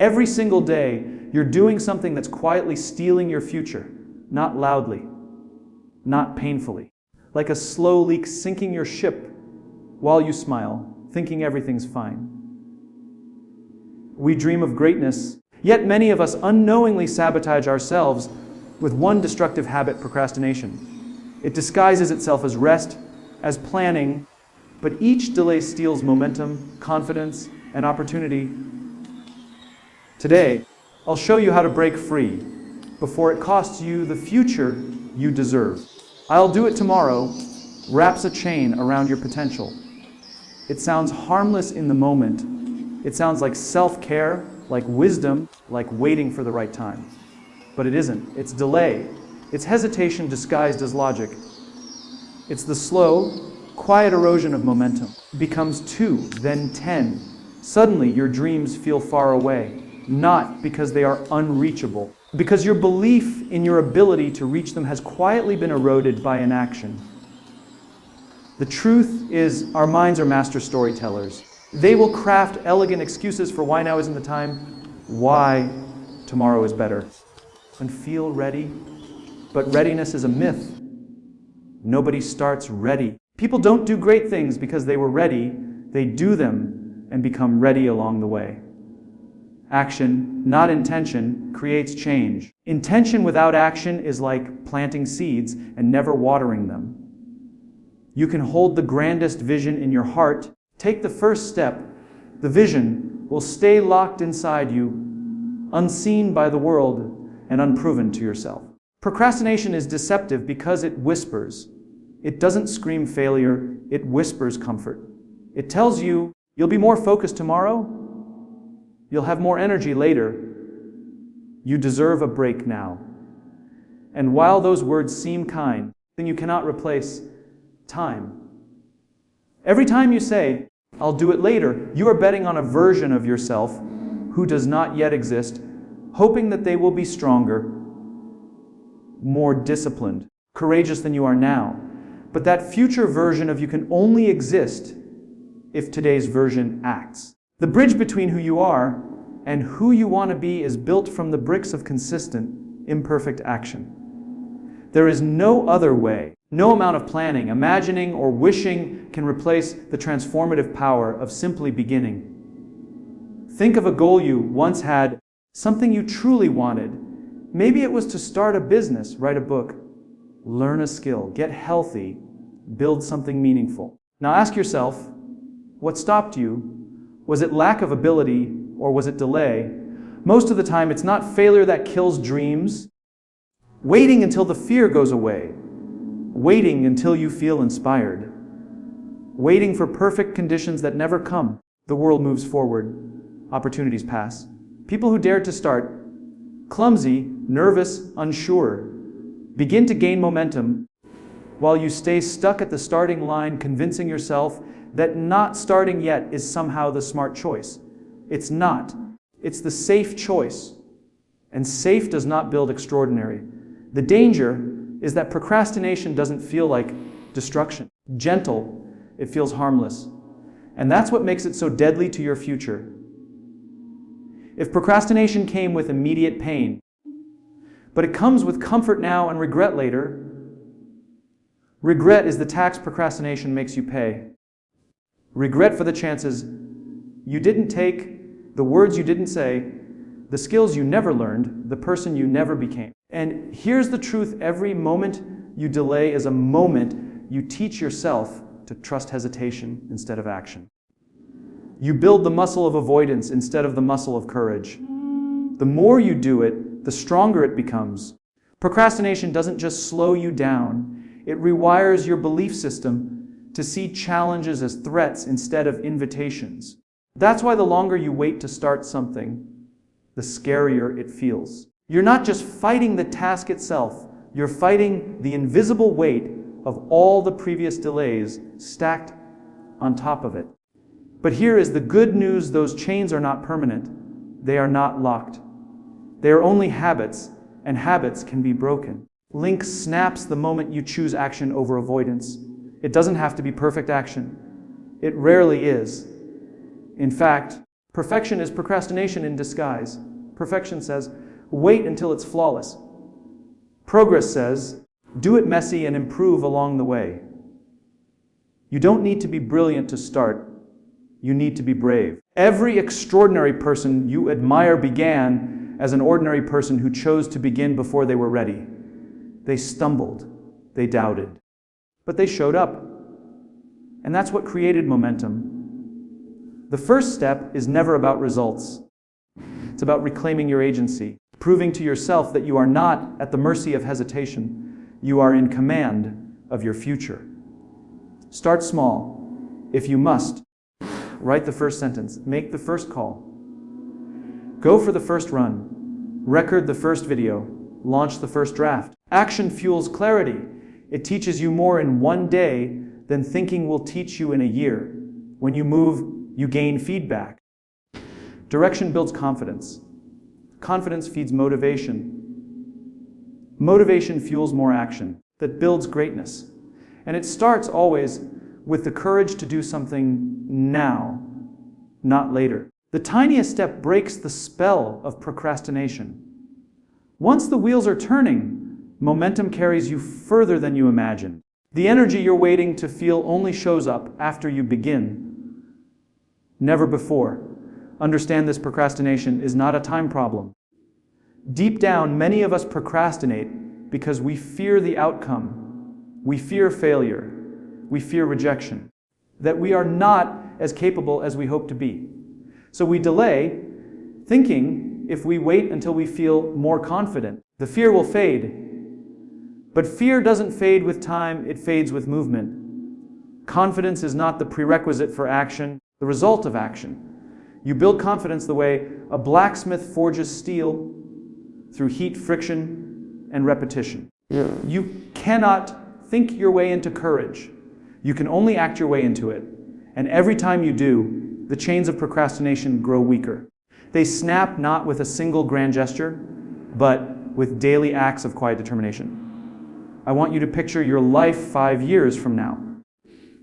Every single day, you're doing something that's quietly stealing your future, not loudly, not painfully. Like a slow leak sinking your ship while you smile, thinking everything's fine. We dream of greatness, yet many of us unknowingly sabotage ourselves with one destructive habit: procrastination. It disguises itself as rest, as planning, but each delay steals momentum, confidence, and opportunity. Today, I'll show you how to break free before it costs you the future you deserve. "I'll do it tomorrow" wraps a chain around your potential. It sounds harmless in the moment. It sounds like self-care, like wisdom, like waiting for the right time. But it isn't. It's delay. It's hesitation disguised as logic. It's the slow, quiet erosion of momentum. It becomes 2, then 10. Suddenly, your dreams feel far away, not because they are unreachable, because your belief in your ability to reach them has quietly been eroded by inaction. The truth is, our minds are master storytellers. They will craft elegant excuses for why now isn't the time, why tomorrow is better, and feel ready. But readiness is a myth. Nobody starts ready. People don't do great things because they were ready. They do them and become ready along the way. Action, not intention, creates change. Intention without action is like planting seeds and never watering them. You can hold the grandest vision in your heart. Take the first step. The vision will stay locked inside you, unseen by the world and unproven to yourself. Procrastination is deceptive because it whispers. It doesn't scream failure, it whispers comfort. It tells you you'll be more focused tomorrow, you'll have more energy later, you deserve a break now. And while those words seem kind, then you cannot replace time. Every time you say, "I'll do it later," you are betting on a version of yourself who does not yet exist, hoping that they will be stronger, more disciplined, courageous than you are now. But that future version of you can only exist if today's version acts. The bridge between who you are and who you want to be is built from the bricks of consistent, imperfect action. There is no other way. No amount of planning, imagining, or wishing can replace the transformative power of simply beginning. Think of a goal you once had, something you truly wanted. Maybe it was to start a business, write a book, learn a skill, get healthy, build something meaningful. Now ask yourself, what stopped you? Was it lack of ability or was it delay? Most of the time, it's not failure that kills dreams. Waiting until the fear goes away. Waiting until you feel inspired. Waiting for perfect conditions that never come. The world moves forward. Opportunities pass. People who dared to start, clumsy, nervous, unsure, begin to gain momentum while you stay stuck at the starting line, convincing yourself that not starting yet is somehow the smart choice. It's not. It's the safe choice. And safe does not build extraordinary. The danger is that procrastination doesn't feel like destruction. Gentle, it feels harmless. And that's what makes it so deadly to your future. If procrastination came with immediate pain, but it comes with comfort now and regret later, regret is the tax procrastination makes you pay. Regret for the chances you didn't take, the words you didn't say, the skills you never learned, the person you never became. And here's the truth: every moment you delay is a moment you teach yourself to trust hesitation instead of action. You build the muscle of avoidance instead of the muscle of courage. The more you do it, the stronger it becomes. Procrastination doesn't just slow you down, it rewires your belief system to see challenges as threats instead of invitations. That's why the longer you wait to start something, the scarier it feels. You're not just fighting the task itself, you're fighting the invisible weight of all the previous delays stacked on top of it. But here is the good news: those chains are not permanent. They are not locked. They are only habits, and habits can be broken. Link snaps the moment you choose action over avoidance. It doesn't have to be perfect action. It rarely is. In fact, Perfection is procrastination in disguise. Perfection says, wait until it's flawless. Progress says, do it messy and improve along the way. You don't need to be brilliant to start. You need to be brave. Every extraordinary person you admire began as an ordinary person who chose to begin before they were ready. They stumbled. They doubted. But they showed up. And that's what created momentum. The first step is never about results. It's about reclaiming your agency, proving to yourself that you are not at the mercy of hesitation. You are in command of your future. Start small. If you must, write the first sentence. Make the first call. Go for the first run. Record the first video. Launch the first draft. Action fuels clarity. It teaches you more in one day than thinking will teach you in a year. When you move, you gain feedback. Direction builds confidence. Confidence feeds motivation. Motivation fuels more action that builds greatness. And it starts always with the courage to do something now, not later. The tiniest step breaks the spell of procrastination. Once the wheels are turning, momentum carries you further than you imagined. The energy you're waiting to feel only shows up after you begin, never before. Understand this: procrastination is not a time problem. Deep down, many of us procrastinate because we fear the outcome. We fear failure. We fear rejection. That we are not as capable as we hope to be. So we delay, thinking if we wait until we feel more confident, the fear will fade. But fear doesn't fade with time, it fades with movement. Confidence is not the prerequisite for action, the result of action. You build confidence the way a blacksmith forges steel, through heat, friction, and repetition. You cannot think your way into courage. You can only act your way into it. And every time you do, the chains of procrastination grow weaker. They snap not with a single grand gesture, but with daily acts of quiet determination. I want you to picture your life 5 years from now.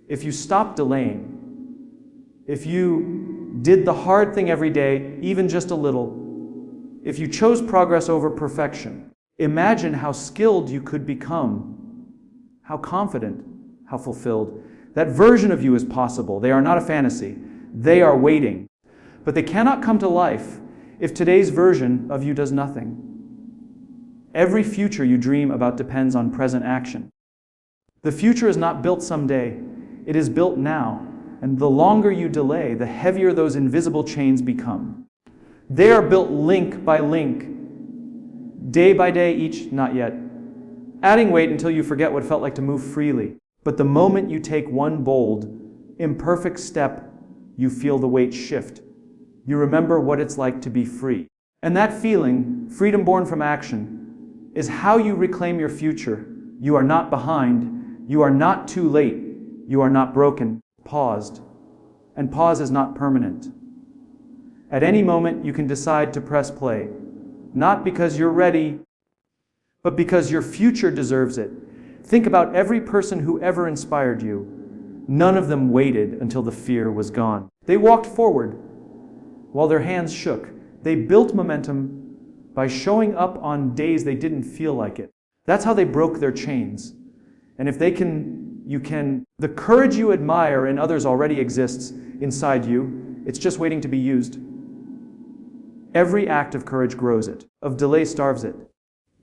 If you stopped delaying, if you did the hard thing every day, even just a little, if you chose progress over perfection, imagine how skilled you could become, how confident, how fulfilled. That version of you is possible. They are not a fantasy. They are waiting. But they cannot come to life if today's version of you does nothing. Every future you dream about depends on present action. The future is not built someday. It is built now. And the longer you delay, the heavier those invisible chains become. They are built link by link, day by day each, not yet. Adding weight until you forget what it felt like to move freely. But the moment you take one bold, imperfect step, you feel the weight shift. You remember what it's like to be free. And that feeling, freedom born from action, is how you reclaim your future. You are not behind. You are not too late. You are not broken. Paused. And pause is not permanent. At any moment, you can decide to press play. Not because you're ready, but because your future deserves it. Think about every person who ever inspired you. None of them waited until the fear was gone. They walked forward while their hands shook. They built momentum by showing up on days they didn't feel like it. That's how they broke their chains. And if they can, you can. The courage you admire in others already exists inside you. It's just waiting to be used. Every act of courage grows it. Of delay starves it.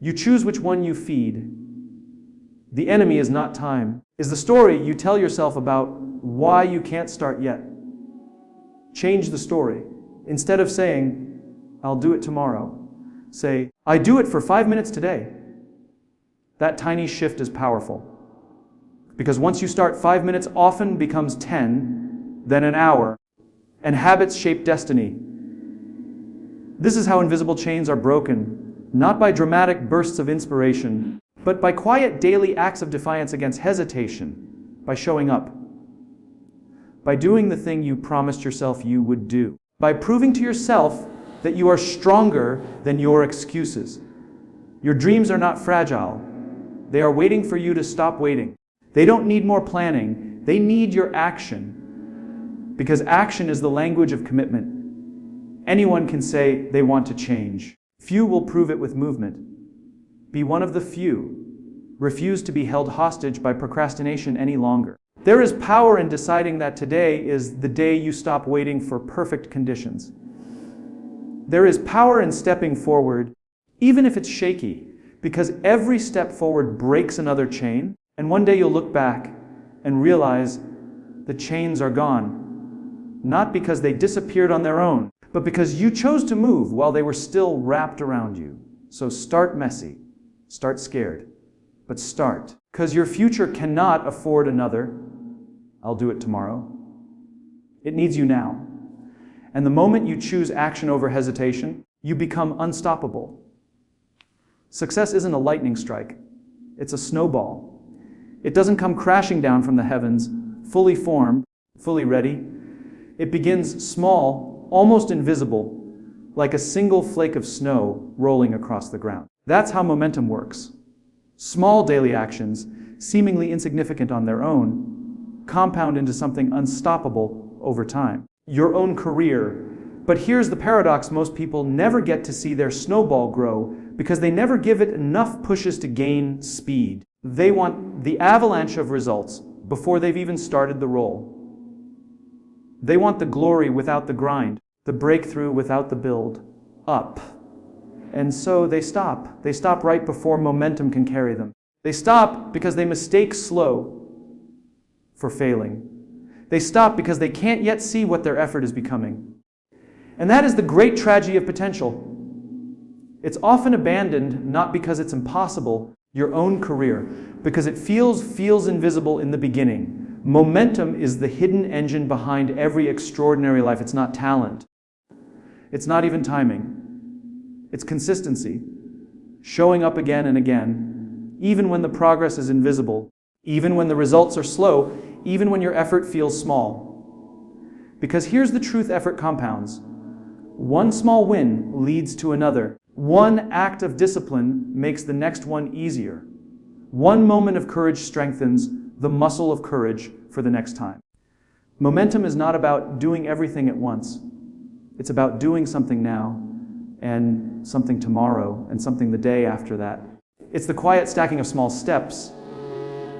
You choose which one you feed. The enemy is not time. Is the story you tell yourself about why you can't start yet. Change the story. Instead of saying, I'll do it tomorrow, say, I do it for 5 minutes today. That tiny shift is powerful. Because once you start, 5 minutes often becomes 10, then an hour, and habits shape destiny. This is how invisible chains are broken, not by dramatic bursts of inspiration, but by quiet daily acts of defiance against hesitation, by showing up, by doing the thing you promised yourself you would do, by proving to yourself that you are stronger than your excuses. Your dreams are not fragile. They are waiting for you to stop waiting. They don't need more planning. They need your action. Because action is the language of commitment. Anyone can say they want to change. Few will prove it with movement. Be one of the few. Refuse to be held hostage by procrastination any longer. There is power in deciding that today is the day you stop waiting for perfect conditions. There is power in stepping forward, even if it's shaky, because every step forward breaks another chain, and one day you'll look back and realize the chains are gone. Not because they disappeared on their own, but because you chose to move while they were still wrapped around you. So start messy, start scared, but start. Because your future cannot afford another "I'll do it tomorrow." It needs you now. And the moment you choose action over hesitation, you become unstoppable. Success isn't a lightning strike. It's a snowball. It doesn't come crashing down from the heavens, fully formed, fully ready. It begins small, almost invisible, like a single flake of snow rolling across the ground. That's how momentum works. Small daily actions, seemingly insignificant on their own, compound into something unstoppable over time. Your own career. But here's the paradox: most people never get to see their snowball grow because they never give it enough pushes to gain speed. They want the avalanche of results before they've even started the roll. They want the glory without the grind, the breakthrough without the build up. And so they stop. They stop right before momentum can carry them. They stop because they mistake slow for failing. They stop because they can't yet see what their effort is becoming. And that is the great tragedy of potential. It's often abandoned not because it's impossible, your own career, because it feels invisible in the beginning. Momentum is the hidden engine behind every extraordinary life. It's not talent. It's not even timing. It's consistency. Showing up again and again, even when the progress is invisible, even when the results are slow, even when your effort feels small. Because here's the truth effort compounds. One small win leads to another. One act of discipline makes the next one easier. One moment of courage strengthens the muscle of courage for the next time. Momentum is not about doing everything at once. It's about doing something now, and something tomorrow, and something the day after that. It's the quiet stacking of small steps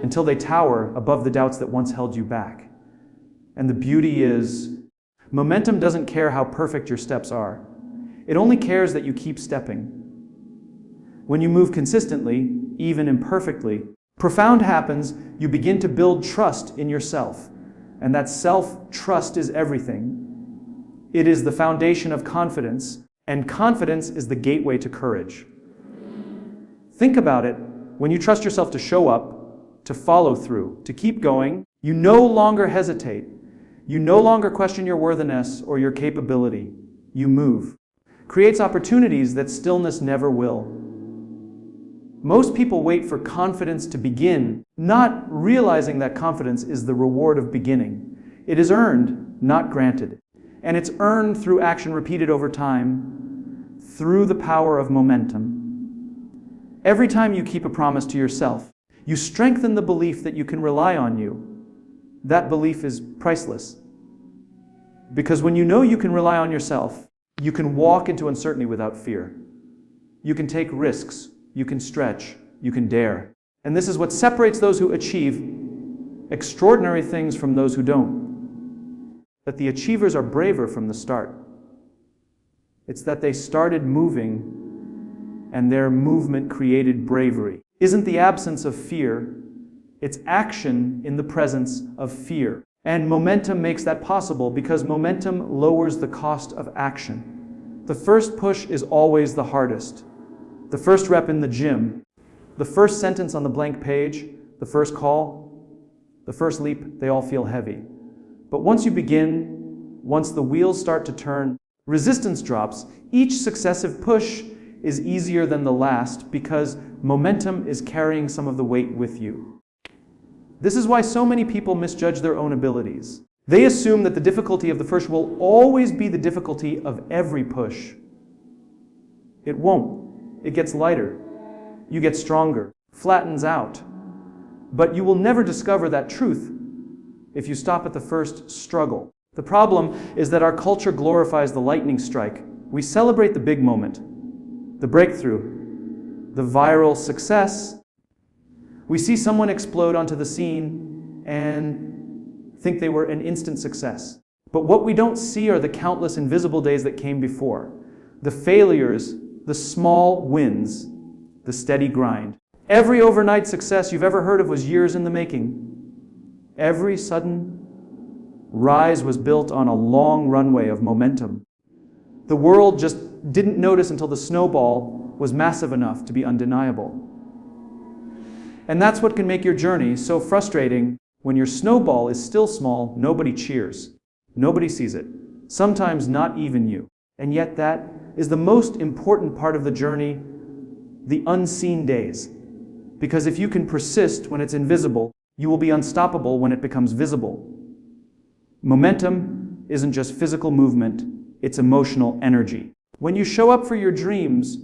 until they tower above the doubts that once held you back. And the beauty is, momentum doesn't care how perfect your steps are. It only cares that you keep stepping. When you move consistently, even imperfectly, profound happens. You begin to build trust in yourself. And that self-trust is everything. It is the foundation of confidence, and confidence is the gateway to courage. Think about it. When you trust yourself to show up, to follow through, to keep going, you no longer hesitate. You no longer question your worthiness or your capability. You move. Creates opportunities that stillness never will. Most people wait for confidence to begin, not realizing that confidence is the reward of beginning. It is earned, not granted. And it's earned through action repeated over time, through the power of momentum. Every time you keep a promise to yourself, you strengthen the belief that you can rely on you. That belief is priceless. Because when you know you can rely on yourself, you can walk into uncertainty without fear. You can take risks. You can stretch. You can dare. And this is what separates those who achieve extraordinary things from those who don't. That the achievers are braver from the start. It's that they started moving, and their movement created bravery. Isn't the absence of fear, it's action in the presence of fear. And momentum makes that possible because momentum lowers the cost of action. The first push is always the hardest. The first rep in the gym, the first sentence on the blank page, the first call, the first leap, they all feel heavy. But once you begin, once the wheels start to turn, resistance drops. Each successive push is easier than the last because momentum is carrying some of the weight with you. This is why so many people misjudge their own abilities. They assume that the difficulty of the first will always be the difficulty of every push. It won't. It gets lighter. You get stronger, flattens out. But you will never discover that truth if you stop at the first struggle. The problem is that our culture glorifies the lightning strike. We celebrate the big moment, the breakthrough, the viral success. We see someone explode onto the scene and think they were an instant success. But what we don't see are the countless invisible days that came before, the failures, the small wins, the steady grind. Every overnight success you've ever heard of was years in the making. Every sudden rise was built on a long runway of momentum. The world just didn't notice until the snowball was massive enough to be undeniable. And that's what can make your journey so frustrating. When your snowball is still small, nobody cheers. Nobody sees it. Sometimes not even you. And yet that is the most important part of the journey, the unseen days. Because if you can persist when it's invisible, you will be unstoppable when it becomes visible. Momentum isn't just physical movement, it's emotional energy. When you show up for your dreams,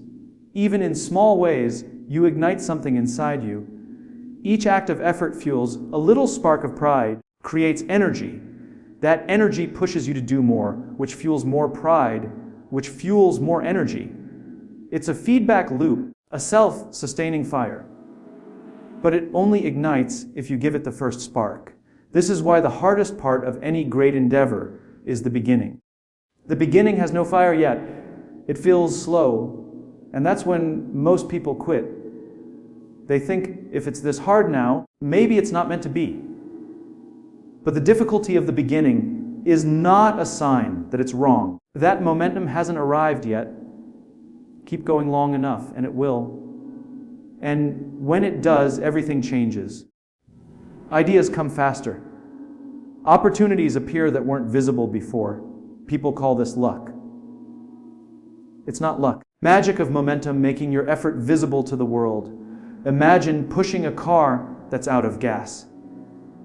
even in small ways, you ignite something inside you. Each act of effort fuels a little spark of pride, creates energy. That energy pushes you to do more, which fuels more pride, which fuels more energy. It's a feedback loop, a self-sustaining fire. But it only ignites if you give it the first spark. This is why the hardest part of any great endeavor is the beginning. The beginning has no fire yet. It feels slow, and that's when most people quit. They think if it's this hard now, maybe it's not meant to be. But the difficulty of the beginning is not a sign that it's wrong. That momentum hasn't arrived yet. Keep going long enough, and it will. And when it does, everything changes. Ideas come faster. Opportunities appear that weren't visible before. People call this luck. It's not luck. Magic of momentum making your effort visible to the world. Imagine pushing a car that's out of gas.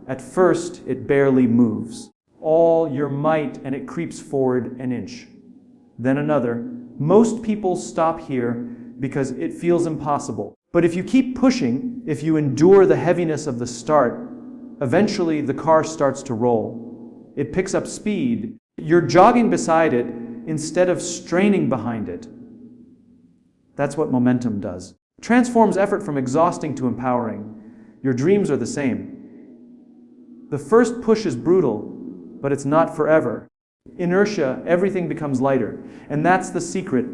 At first, it barely moves. All your might, and it creeps forward an inch. Then another. Most people stop here because it feels impossible. But if you keep pushing, if you endure the heaviness of the start, eventually the car starts to roll. It picks up speed. You're jogging beside it instead of straining behind it. That's what momentum does. Transforms effort from exhausting to empowering. Your dreams are the same. The first push is brutal, but it's not forever. Inertia, everything becomes lighter. And that's the secret.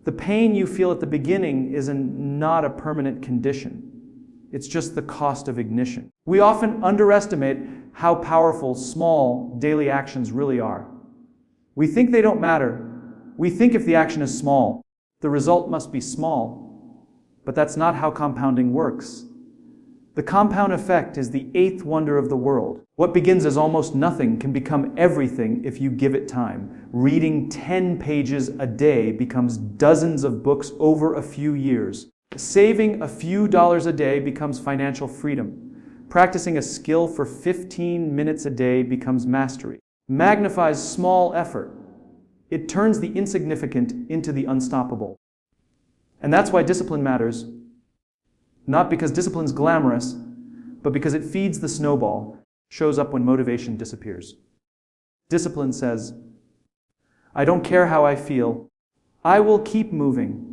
The pain you feel at the beginning is not a permanent condition. It's just the cost of ignition. We often underestimate how powerful small daily actions really are. We think they don't matter. We think if the action is small, the result must be small. But that's not how compounding works. The compound effect is the eighth wonder of the world. What begins as almost nothing can become everything if you give it time. Reading 10 pages a day becomes dozens of books over a few years. Saving a few dollars a day becomes financial freedom. Practicing a skill for 15 minutes a day becomes mastery. Magnifies small effort. It turns the insignificant into the unstoppable. And that's why discipline matters. Not because discipline's glamorous, but because it feeds the snowball, shows up when motivation disappears. Discipline says, I don't care how I feel, I will keep moving.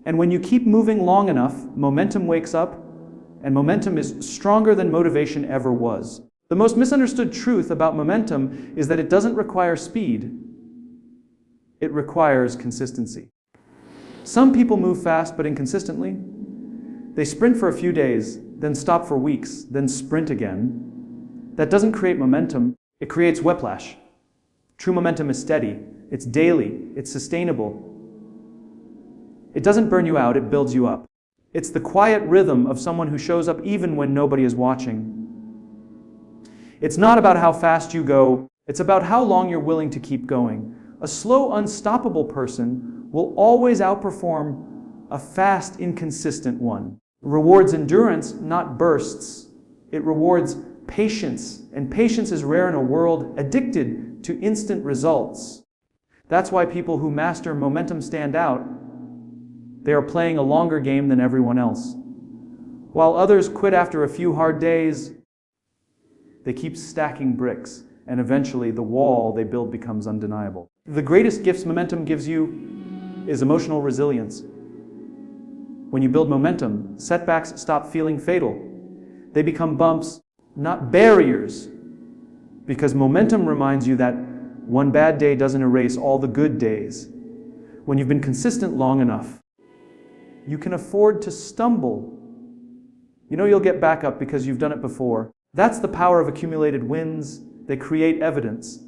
And when you keep moving long enough, momentum wakes up, and momentum is stronger than motivation ever was. The most misunderstood truth about momentum is that it doesn't require speed. It requires consistency. Some people move fast but inconsistently. They sprint for a few days, then stop for weeks, then sprint again. That doesn't create momentum, it creates whiplash. True momentum is steady, it's daily, it's sustainable. It doesn't burn you out, it builds you up. It's the quiet rhythm of someone who shows up even when nobody is watching. It's not about how fast you go, it's about how long you're willing to keep going. A slow, unstoppable person will always outperform a fast, inconsistent one. Rewards endurance, not bursts. It rewards patience, and patience is rare in a world addicted to instant results. That's why people who master momentum stand out. They are playing a longer game than everyone else. While others quit after a few hard days, they keep stacking bricks. and eventually the wall they build becomes undeniable. The greatest gifts momentum gives you is emotional resilience. When you build momentum, setbacks stop feeling fatal. They become bumps, not barriers, because momentum reminds you that one bad day doesn't erase all the good days. When you've been consistent long enough, you can afford to stumble. You know you'll get back up because you've done it before. That's the power of accumulated wins. They create evidence.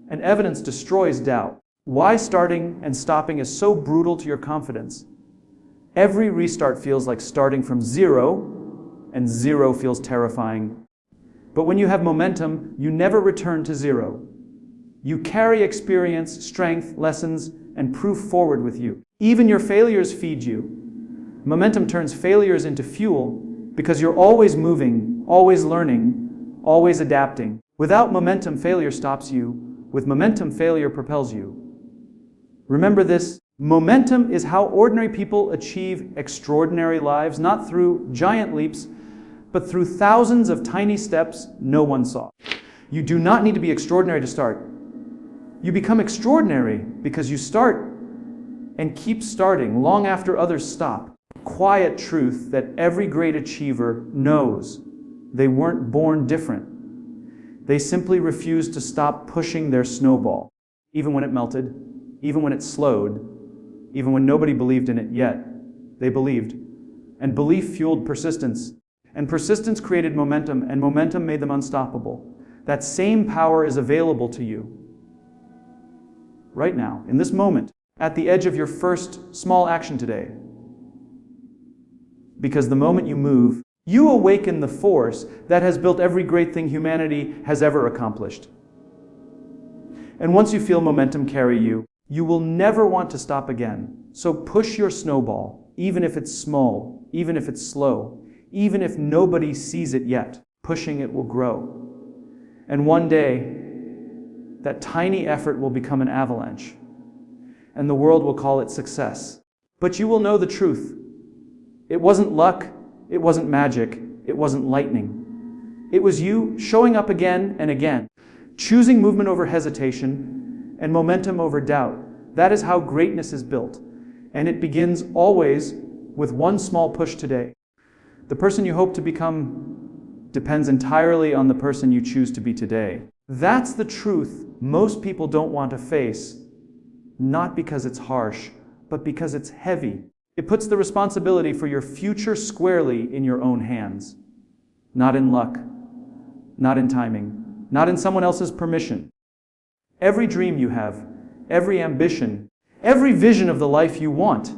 And evidence destroys doubt. Why starting and stopping is so brutal to your confidence? Every restart feels like starting from zero, and zero feels terrifying. But when you have momentum, you never return to zero. You carry experience, strength, lessons, and proof forward with you. Even your failures feed you. Momentum turns failures into fuel because you're always moving, always learning, always adapting. Without momentum, failure stops you. With momentum, failure propels you. Remember this, momentum is how ordinary people achieve extraordinary lives, not through giant leaps, but through thousands of tiny steps no one saw. You do not need to be extraordinary to start. You become extraordinary because you start and keep starting long after others stop. Quiet truth that every great achiever knows. They weren't born different. They simply refused to stop pushing their snowball, even when it melted, even when it slowed, even when nobody believed in it yet. They believed. And belief fueled persistence. And persistence created momentum, and momentum made them unstoppable. That same power is available to you right now, in this moment, at the edge of your first small action today. Because the moment you move, you awaken the force that has built every great thing humanity has ever accomplished. And once you feel momentum carry you, you will never want to stop again. So push your snowball, even if it's small, even if it's slow, even if nobody sees it yet. Pushing it will grow. And one day, that tiny effort will become an avalanche, and the world will call it success. But you will know the truth. It wasn't luck, it wasn't magic, it wasn't lightning. It was you showing up again and again, choosing movement over hesitation and momentum over doubt. That is how greatness is built, and it begins always with one small push today. The person you hope to become depends entirely on the person you choose to be today. That's the truth most people don't want to face, not because it's harsh, but because it's heavy. It puts the responsibility for your future squarely in your own hands. Not in luck, not in timing, not in someone else's permission. Every dream you have, every ambition, every vision of the life you want,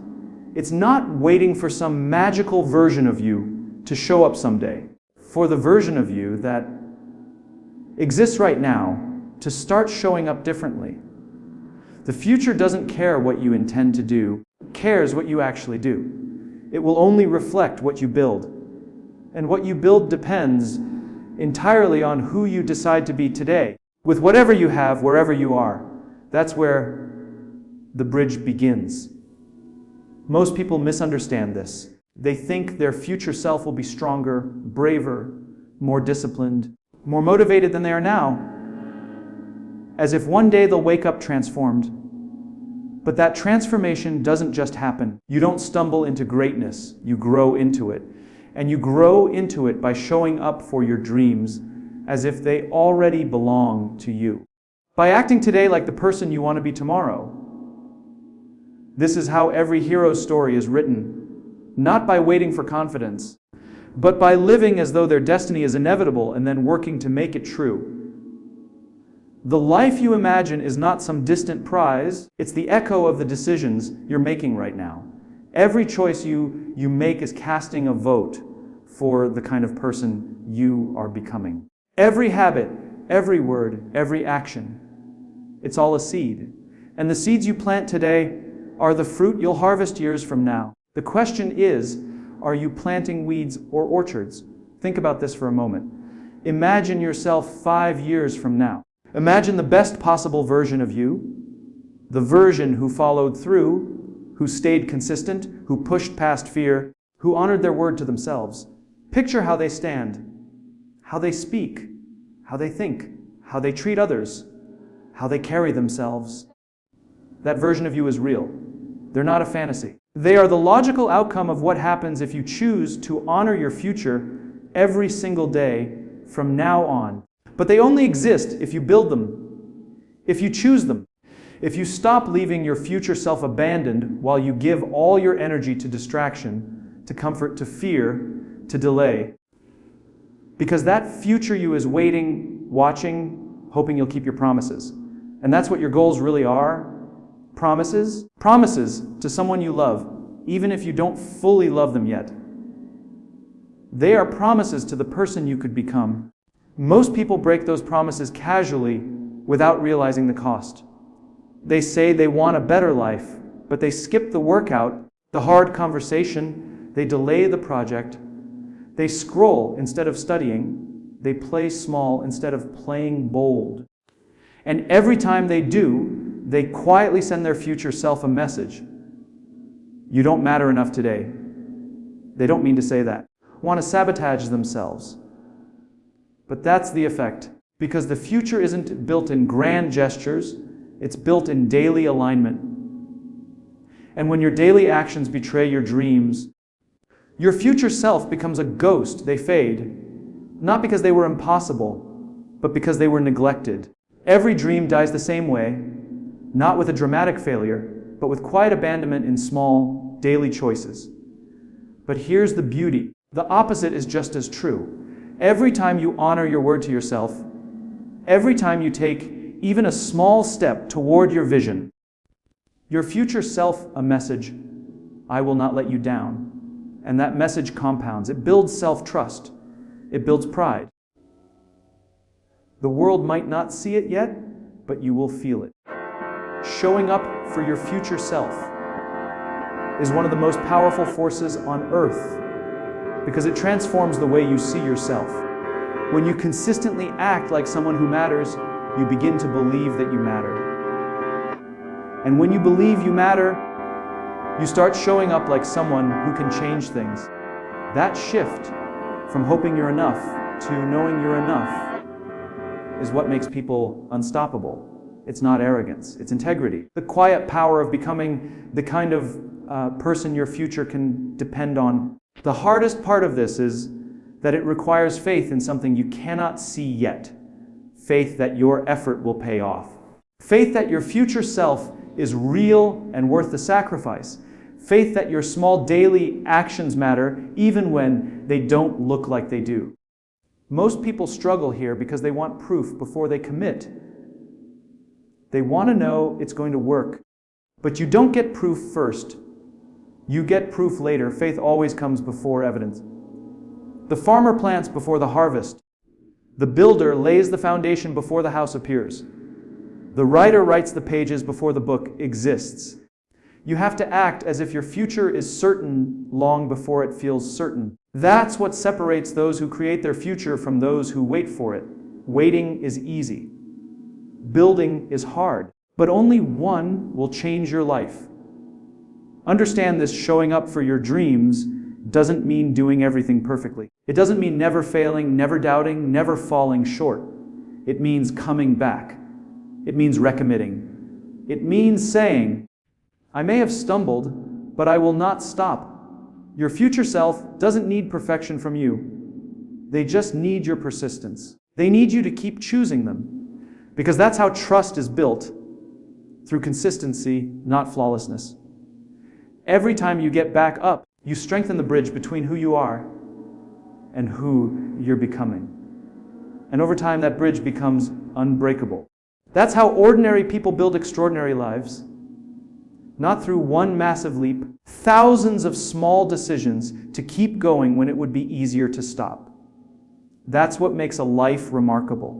it's not waiting for some magical version of you to show up someday. For the version of you that exists right now to start showing up differently. The future doesn't care what you intend to do, it cares what you actually do. It will only reflect what you build. And what you build depends entirely on who you decide to be today. With whatever you have, wherever you are, that's where the bridge begins. Most people misunderstand this. They think their future self will be stronger, braver, more disciplined, more motivated than they are now, as if one day they'll wake up transformed. But that transformation doesn't just happen. You don't stumble into greatness, you grow into it. And you grow into it by showing up for your dreams as if they already belong to you. By acting today like the person you want to be tomorrow. This is how every hero's story is written, not by waiting for confidence, but by living as though their destiny is inevitable and then working to make it true. The life you imagine is not some distant prize, it's the echo of the decisions you're making right now. Every choice you make is casting a vote for the kind of person you are becoming. Every habit, every word, every action, it's all a seed. And the seeds you plant today are the fruit you'll harvest years from now. The question is, are you planting weeds or orchards? Think about this for a moment. Imagine yourself 5 years from now. Imagine the best possible version of you, the version who followed through, who stayed consistent, who pushed past fear, who honored their word to themselves. Picture how they stand, how they speak, how they think, how they treat others, how they carry themselves. That version of you is real. They're not a fantasy. They are the logical outcome of what happens if you choose to honor your future every single day from now on. But they only exist if you build them, if you choose them, if you stop leaving your future self abandoned while you give all your energy to distraction, to comfort, to fear, to delay. Because that future you is waiting, watching, hoping you'll keep your promises. And that's what your goals really are. Promises. Promises to someone you love, even if you don't fully love them yet. They are promises to the person you could become. Most people break those promises casually without realizing the cost. They say they want a better life, but they skip the workout, the hard conversation, they delay the project, they scroll instead of studying, they play small instead of playing bold. And every time they do, they quietly send their future self a message. You don't matter enough today. They don't mean to say that. Want to sabotage themselves. But that's the effect. Because the future isn't built in grand gestures, it's built in daily alignment. And when your daily actions betray your dreams, your future self becomes a ghost. They fade. Not because they were impossible, but because they were neglected. Every dream dies the same way. Not with a dramatic failure, but with quiet abandonment in small, daily choices. But here's the beauty. The opposite is just as true. Every time you honor your word to yourself, every time you take even a small step toward your vision, your future self a message, I will not let you down. And that message compounds. It builds self-trust. It builds pride. The world might not see it yet, but you will feel it. Showing up for your future self is one of the most powerful forces on earth because it transforms the way you see yourself. When you consistently act like someone who matters, you begin to believe that you matter. And when you believe you matter, you start showing up like someone who can change things. That shift from hoping you're enough to knowing you're enough is what makes people unstoppable. It's not arrogance, it's integrity. The quiet power of becoming the kind of person your future can depend on. The hardest part of this is that it requires faith in something you cannot see yet. Faith that your effort will pay off. Faith that your future self is real and worth the sacrifice. Faith that your small daily actions matter even when they don't look like they do. Most people struggle here because they want proof before they commit. They want to know it's going to work. But you don't get proof first. You get proof later. Faith always comes before evidence. The farmer plants before the harvest. The builder lays the foundation before the house appears. The writer writes the pages before the book exists. You have to act as if your future is certain long before it feels certain. That's what separates those who create their future from those who wait for it. Waiting is easy. Building is hard. But only one will change your life. Understand this: showing up for your dreams doesn't mean doing everything perfectly. It doesn't mean never failing, never doubting, never falling short. It means coming back. It means recommitting. It means saying, I may have stumbled, but I will not stop. Your future self doesn't need perfection from you. They just need your persistence. They need you to keep choosing them, because that's how trust is built, through consistency, not flawlessness. Every time you get back up, you strengthen the bridge between who you are and who you're becoming. And over time, that bridge becomes unbreakable. That's how ordinary people build extraordinary lives. Not through one massive leap, thousands of small decisions to keep going when it would be easier to stop. That's what makes a life remarkable.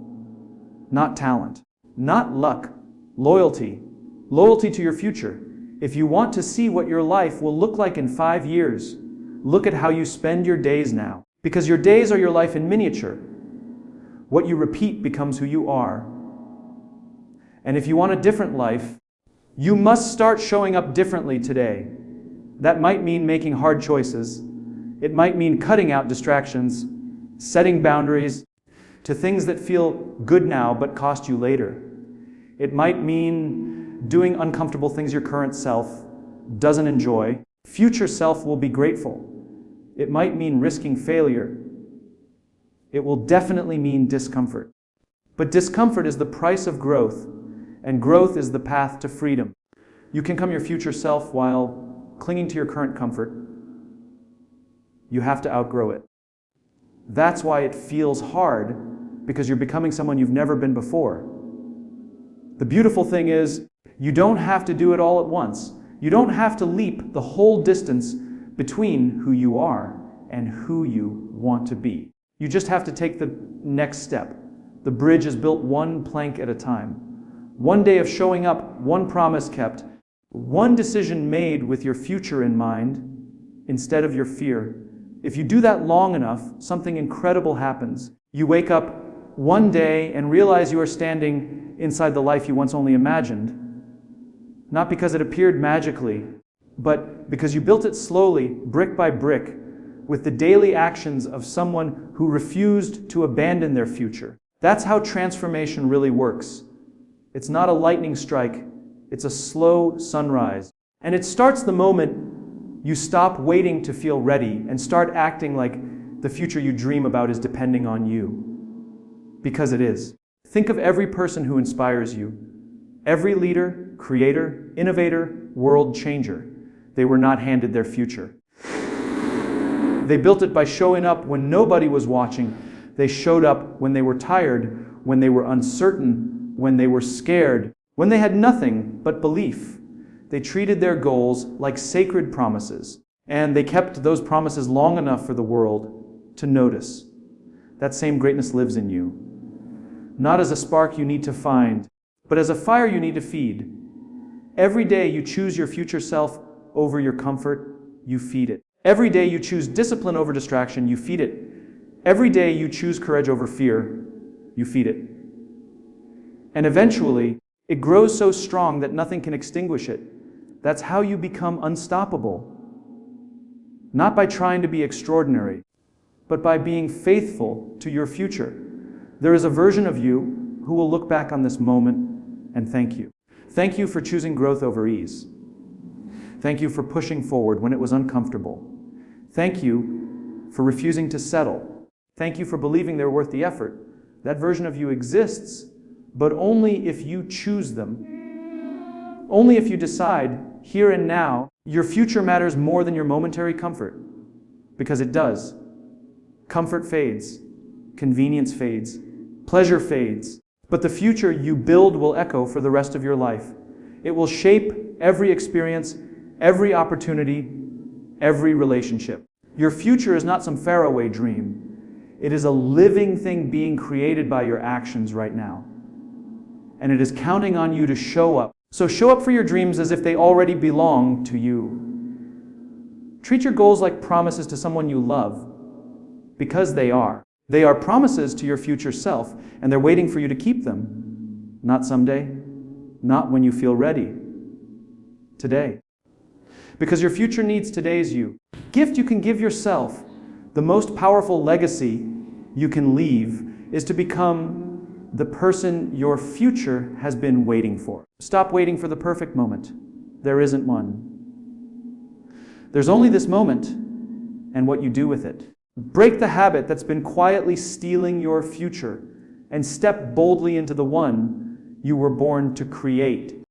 Not talent, not luck, loyalty. Loyalty to your future. If you want to see what your life will look like in 5 years, look at how you spend your days now. Because your days are your life in miniature. What you repeat becomes who you are. And if you want a different life, you must start showing up differently today. That might mean making hard choices. It might mean cutting out distractions, setting boundaries, to things that feel good now but cost you later. It might mean doing uncomfortable things your current self doesn't enjoy. Future self will be grateful. It might mean risking failure. It will definitely mean discomfort. But discomfort is the price of growth, and growth is the path to freedom. You can become your future self while clinging to your current comfort. You have to outgrow it. That's why it feels hard, because you're becoming someone you've never been before. The beautiful thing is, you don't have to do it all at once. You don't have to leap the whole distance between who you are and who you want to be. You just have to take the next step. The bridge is built one plank at a time. One day of showing up, one promise kept, one decision made with your future in mind instead of your fear. If you do that long enough, something incredible happens. You wake up one day and realize you are standing inside the life you once only imagined. Not because it appeared magically, but because you built it slowly, brick by brick, with the daily actions of someone who refused to abandon their future. That's how transformation really works. It's not a lightning strike, it's a slow sunrise. And it starts the moment you stop waiting to feel ready and start acting like the future you dream about is depending on you. Because it is. Think of every person who inspires you. Every leader, creator, innovator, world changer. They were not handed their future. They built it by showing up when nobody was watching. They showed up when they were tired, when they were uncertain, when they were scared, when they had nothing but belief. They treated their goals like sacred promises, and they kept those promises long enough for the world to notice. That same greatness lives in you. Not as a spark you need to find, but as a fire you need to feed. Every day you choose your future self over your comfort, you feed it. Every day you choose discipline over distraction, you feed it. Every day you choose courage over fear, you feed it. And eventually, it grows so strong that nothing can extinguish it. That's how you become unstoppable. Not by trying to be extraordinary, but by being faithful to your future. There is a version of you who will look back on this moment and thank you. Thank you for choosing growth over ease. Thank you for pushing forward when it was uncomfortable. Thank you for refusing to settle. Thank you for believing they're worth the effort. That version of you exists, but only if you choose them. Only if you decide, here and now, your future matters more than your momentary comfort. Because it does. Comfort fades. Convenience fades. Pleasure fades. But the future you build will echo for the rest of your life. It will shape every experience, every opportunity, every relationship. Your future is not some faraway dream. It is a living thing being created by your actions right now. And it is counting on you to show up. So show up for your dreams as if they already belong to you. Treat your goals like promises to someone you love, because they are. They are promises to your future self, and they're waiting for you to keep them. Not someday, not when you feel ready. Today. Because your future needs today's you. Gift you can give yourself, the most powerful legacy you can leave, is to become the person your future has been waiting for. Stop waiting for the perfect moment. There isn't one. There's only this moment and what you do with it. Break the habit that's been quietly stealing your future and step boldly into the one you were born to create.